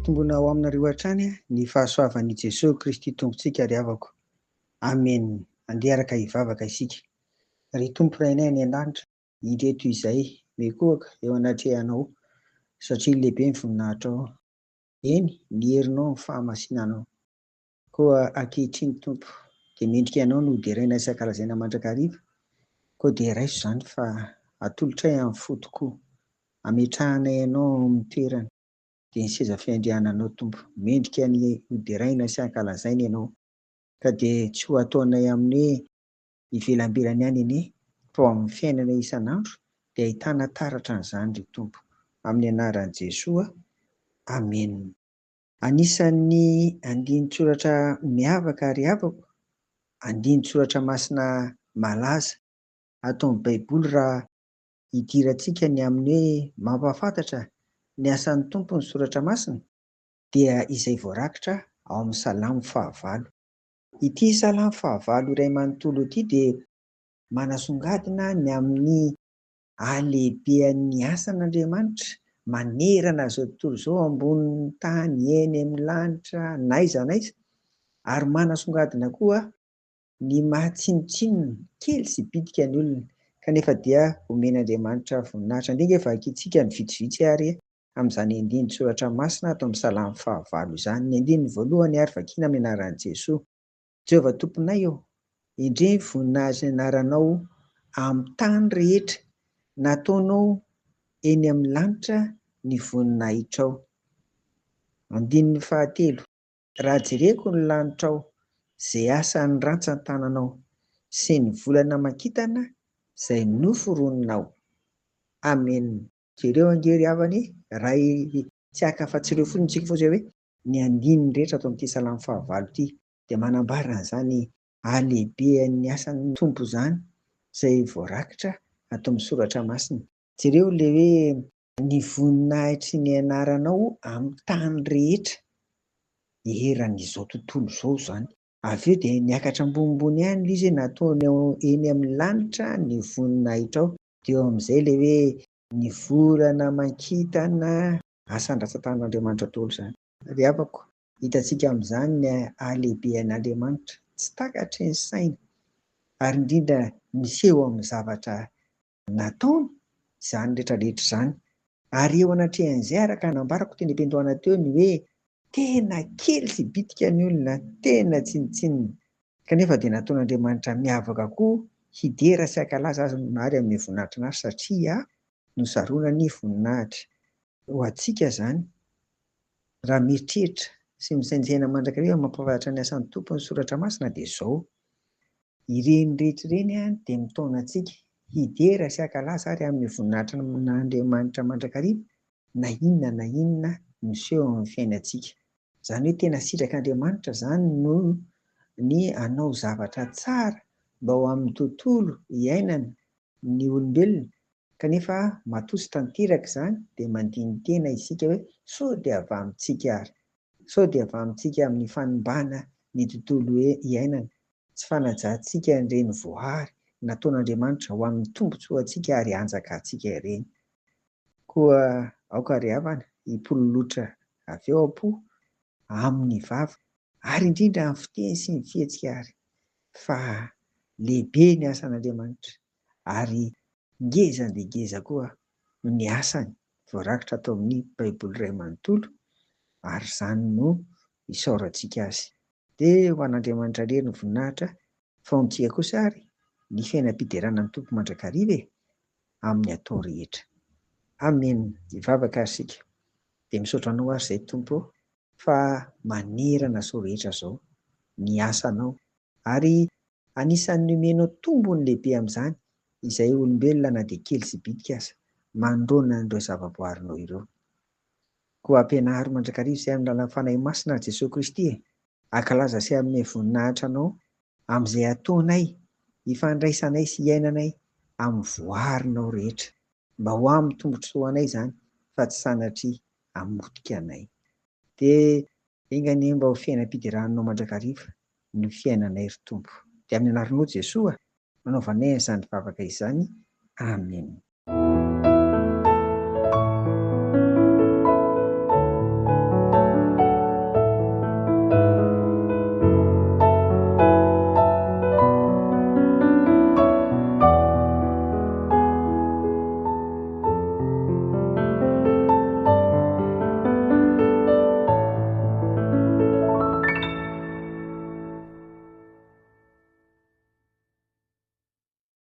mampitombona ao aminareo hatrany ny fahasoavan'i Jesosy Kristy tompontsika ry havako. Amen. Andeha araka hivavaka isika. Ry Tompo rainay any an-danitra, ireto izay mekoaka eo anatrehanao satria lehibe ny voninahitra ao. Eny, ny herinao ny fahamasinanao. Koa ankehitriny Tompo, dia mendrika ianao no deraina isan-kalazaina mandrakariva. Koa dia raiso izany fa atolotray amin'ny fo tokoa. Ametrahanay ianao amin'ny toerana. Dia ny seza fiandriananao Tompo, mendrika ny hoderaina sy ankalazaina ianao. Ka dia tsy ho ataonay amin'ny ivelambelany ihany anie, fa amin'ny fiainana isan'andro dia ahitana taratra an'izany ry Tompo. Amin'ny anaran'i Jesosy, amen. Anisan'ny andinin-tsoratra miavaka ry havako, andinin-tsoratra masina malaza ato amin'ny Baiboly raha idirantsika ny amin'ny hoe mampahafantatra ny asan'ny Tompo ny soratra masina, dia izay voarakitra ao amin'ny Salamo 9. Ity Salamo 9 iray manontolo ity dia manasongadina ny amin'ny halehibehan'ny asan'Andriamanitra manerana izao tontolo izao ambonin'ny tany, eny amin'ny lanitra, n'aiza n'aiza, ary manasongadina koa ny mahatsinotsinona kely sy bitika ny olona, kanefa dia omen'Andriamanitra voninahitra. Indrindra efa ankintsika ny vitsivitsy ary amin'izany andininy soratra masina ato amin'ny Salamo 9 izany. Ny andininy voalohany ary vakiana amin'ny anaran'i Jesosy. Jehovah Tomponay eo, indray voninahitra ny anaranao amin'ny tany rehetra, nataonao eny amin'ny lanitra ny voninahitrao. Andininy fahatelo, raha jereko ny lanitrao, izay asan'ny rantsan-tananao, sy ny volana makitana izay noforoninao. Amen. Jereo angery havany, raha tsy hakafa-tsireo fotsiny tsika fa hoe ny andininy rehetra ato amin'ity Salamo 9 ity, dia manambara an'izany halehibehan'ny asan'ny Tompo izany, izay voarakitra ato amin'ny soratra masina. Jereo ilay hoe ny voninahitry ny anaranao amin'ny tany rehetra, eran'izao tontolo izao izany. Avy eo dia niakatra ambonimbony ihany ilay izy, nataony eny amin'ny lanitra ny voninahitrao. Dia eo amin'izay ilay hoe ny volana makitana, asan'ny rantsan-tanan'Andriamanitra daholo izany. Ry havako, hitantsika amin'izany ny halehibehan'Andriamanitra tsy takatry ny saina, ary indrindra miseho amin'ny zavatra nataony izany rehetrarehetra izany. Ary eo anatrehan'izay, araka anambarako teny am-piandohana teo, ny hoe tena kely sy bitika ny olona, tena tsinitsinina, kanefa dia nataon'Andriamanitra miavaka koa hidera sy hankalaza azy ary amin'ny voninahitra an'azy, satria nosaroana ny voninahitra. Ho antsika izany, raha mieritreritra sy misainsaina mandrakariva mampahafantatra ny asan'ny Tompo ny soratra masina, dia izao: ireny rehetra ireny dia mitaona antsika hidera sy hankalaza ary amin'ny voninahitra n'Andriamanitra mandrakariva, na inona miseho amin'ny fiainantsika. Izany hoe tena sidrak'Andriamanitra izany no ny hanao zavatra tsara mba ho amin'ny tontolo iainana ny olombelona, kanefa matoa sy tanteraka izany dia mandiny tena isika hoe sao dia avy amintsika ary, sao dia avy amintsika amin'ny fanimbana ny tontolo iainana, tsy fanajantsika ireny voary nataon'Andriamanitra ho amin'ny tombontsoa antsika ary hanjaka antsika ireny. Koa aoka ry havana, hipololotra avy eo am-po amin'ny vava, ary indrindra amin'ny fiteny sy ny fihetsika ary, fa lehibe ny asan'Andriamanitra, ary ngeza dia ngeza koa ny asany voarakitra atao amin'ny Baiboly iray manontolo, ary izany no isaorantsika azy. Dia ho an'Andriamanitra irery ny voninahitra, fa ho antsika kosa ary ny fiainam-pideranan'ny Tompo mandrakariva amin'ny atao rehetra. Amen. Hivavaka ary isika. Dia misaotra anao ary izay Tompo, fa manerana izao rehetra izao ny asanao, ary anisan'ny omenao tombony lehibe amin'izany izay olombelona na dia kely sy bitika aza, manoloana an'ireo zavaboarinao ireo. Koa ampianaro mandrakariva izay amin'ny lalàn'ny fanahy masina Jesosy Kristy, ankalaza sy amin'ny voninahitra anao amin'izay ataonay hifandraisanay sy hiainanay amin'ny voarinao rehetra, mba ho amin'ny tombotsoanay izany, fa tsy sanatria hamotika anay. Dia engany mba ho fiainam-piderananao mandrakariva ny fiainanay ry Tompo. Dia amin'ny anaranao Jesosy, nanaovanay izany vavaka izany. Amen.